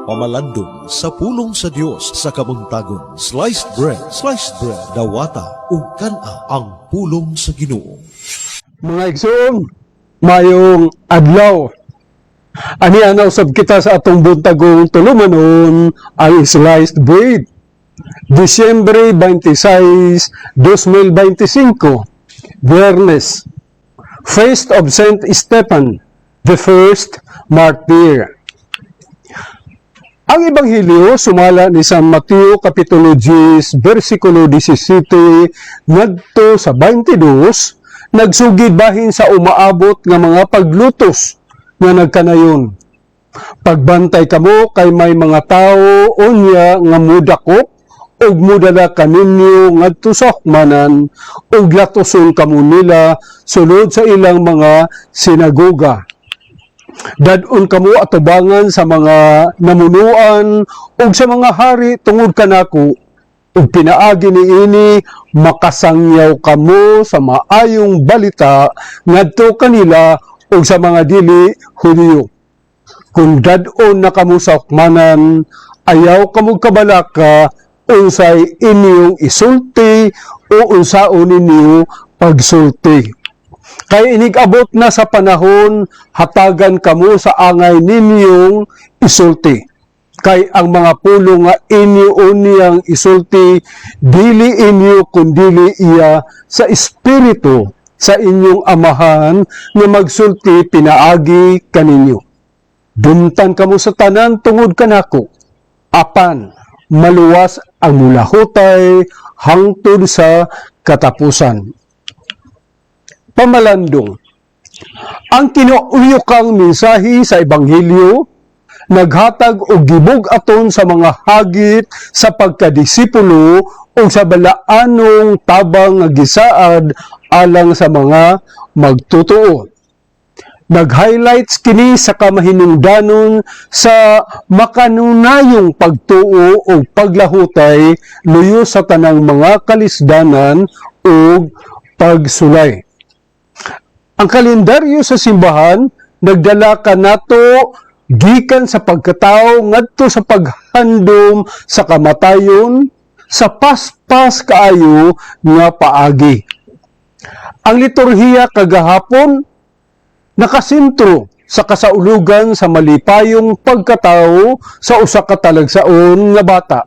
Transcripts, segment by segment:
Pamalandong sa pulong sa Dios sa kabuntagon. Sliced bread, dawata ug kana ang pulong sa Ginoo. Mga igsoon, mayong adlaw. Ani ana usab kita sa atong buntagong tulumanon ang sliced bread. Disyembre 26, 2025, Biyernes, Feast of Saint Stephen, the first martyr. Ang Ebanghelyo sumala ni San Mateo Kapitulo 10, versikulo 17, ngadto sa 22, nagsugid bahin sa umaabot nga mga paglutos nga nagkanayon. Pagbantay kamo kay may mga tao unya nga mudakop ug mudala kaninyo ngadto sa hukmanan ug latoson kamo nila sulod sa ilang mga sinagoga. Dadon kamo atubangan sa mga namunuan ug sa mga hari tungod kanako ug pinaagi niini makasangyaw kamo sa maayong balita ngadto kanila ug sa mga dili Hudiyo. Kung dadon na kamo sa hukmanan, ayaw kamo kabalaka unsay inyong isulti o unsaon ninyo pagsulti. Kay inigabot na sa panahon, hatagan kamo sa angay ninyong isulti. Kay ang mga pulo nga inyo niyang isulti, dili inyo kundili iya sa espiritu sa inyong amahan nga magsulti pinaagi kaninyo. Dumtan kamo sa tanan tungod kanako, apan maluwas ang mulahutay hangtod sa katapusan. Pamalandong. Ang kinuuyokang mensahe sa Ebanghelyo naghatag og gibug aton sa mga hagit sa pagkadisipulo o sa balaanong tabang nga gisaad alang sa mga magtutuo. Nag-highlights kini sa kamahinungdanon sa makanunayong pagtuo o paglahutay luyo sa tanang mga kalisdanan o pagsulay. Ang kalendaryo sa simbahan nagdala kanato gikan sa pagkatao ngadto sa paghandom sa kamatayon sa paspas kaayo nga paagi. Ang liturhiya kagahapon nakasentro sa kasaulugan sa malipayong pagkatao sa usa ka talagsaon nga bata,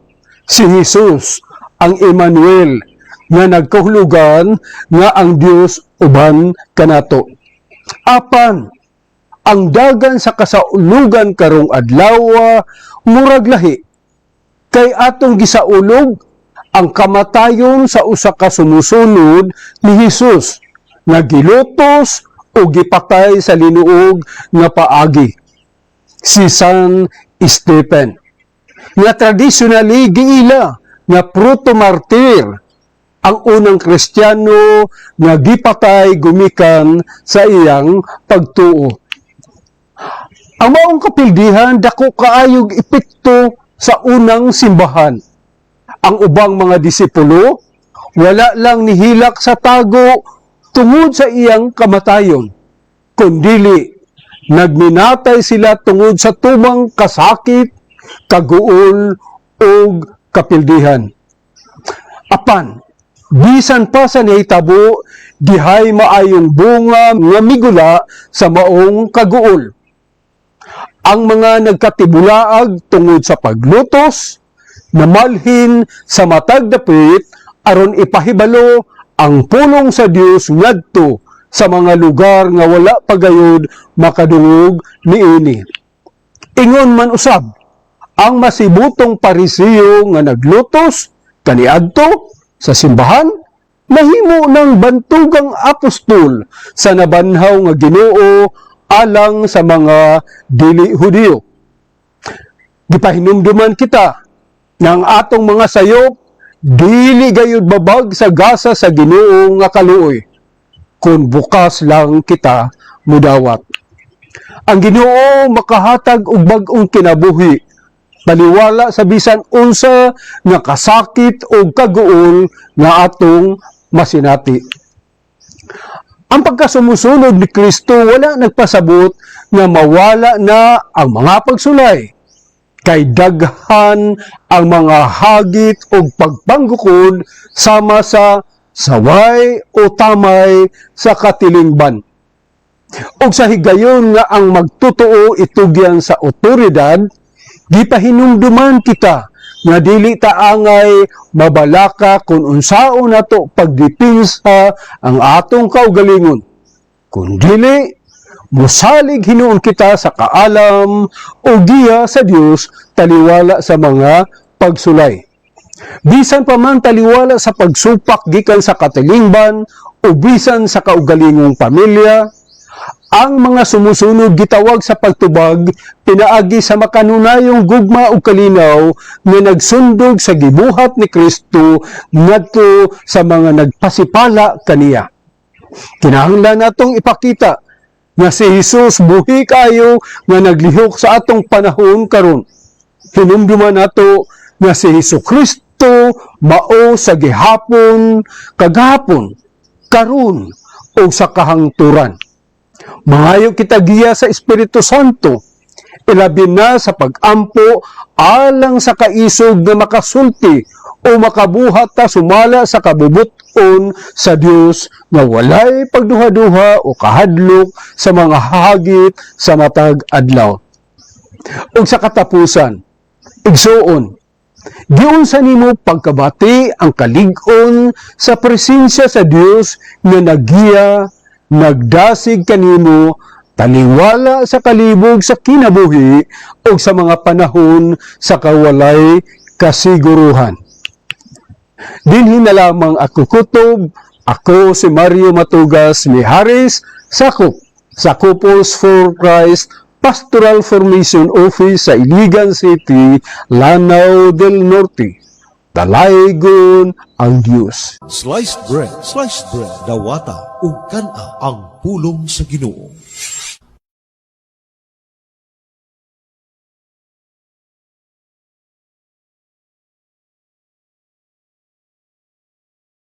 si Jesus, ang Emmanuel, nga nagkahulugan nga ang Dios uban kanato. Apan ang dagan sa kasaulugan karong adlaw murag lahi, kay atong gisaulog ang kamatayon sa usa ka sumusunod ni Jesus nga gilutos o gipatay sa linuog nga paagi, si San Stephen, nga traditionally giila nga proto-martir, ang unang Kristiyano nga gipatay gumikan sa iyang pagtuo. Ang maong kapildihan dako kaayog epekto sa unang simbahan. Ang ubang mga disipulo wala lang nihilak sa tago tungod sa iyang kamatayon, kundili nagminatay sila tungod sa tumang kasakit, kaguol o kapildihan. Apan bisan pa sa nahitabo, dihay maayong bunga nga migula sa maong kaguol. Ang mga nagkatibulaag tungod sa paglutos, namalhin sa matag dapit aron ipahibalo ang pulong sa Dios ngadto sa mga lugar nga wala pagayod makadungog niini. Ingon man usab, ang masibutong Pariseo nga naglutos kaniadto sa simbahan, mahimo ng bantugang apostol sa nabanhaw nga Ginoo alang sa mga dili Hudiyo. Gipahinumduman kita ng atong mga sayop dili gayud babag sa gasa sa Ginoo nga kaluoy, kung bukas lang kita mudawat. Ang Ginoo makahatag og bag-ong kinabuhi, baliwala sa bisan unsa nga kasakit o kaguol nga atong masinati. Ang pagkasumusunod ni Kristo wala nagpasabot nga mawala na ang mga pagsulay. kay daghan ang mga hagit o pagpanggukod sama sa saway o tamay sa katilingban. Og sa higayon nga ang magtotoo itugyan sa otoridad, gipahinumduman kita nga dili ta angay mabalaka kung unsaon nato pagdipinsa ang atong kaugalingon. Kung dili, musalig hinuon kita sa kaalam o giya sa Dios taliwala sa mga pagsulay. Bisan pa man taliwala sa pagsupak gikan sa katilingban o bisan sa kaugalingong pamilya, ang mga sumusunod gitawag sa pagtubag pinaagi sa makanunayong gugma o kalinaw nga nagsundog sa gibuhat ni Kristo ngadto sa mga nagpasipala kaniya. Kinahanglan natong ipakita nga si Jesus buhi kayo nga naglihok sa atong panahon karon. Hinumduman nato nga si Jesucristo mao sa gihapon, kagahapon, karon o sa kahangturan. Mangayo kita giya sa Espiritu Santo, ilabi na sa pag-ampo alang sa kaisog na makasulti o makabuhat ta sumala sa kabubuton sa Dios nga walay pagduha-duha o kahadlok sa mga hagit sa matag adlaw. Ug sa katapusan, igsuon, giunsa nimo pagkabati ang kalig-on sa presensya sa Dios nga nagiya, nagdasig kanimo taliwala sa kalibog sa kinabuhi o sa mga panahon sa kawalay kasiguruhan. Dinhi na lamang ako kutob, ako si Mario Matugas Mihares, sakop sa Couples for Christ Pastoral Formation Office sa Iligan City, Lanao del Norte. Dalaygon ang Diyos. Sliced bread, dawata ug kana ang pulong sa Ginoo.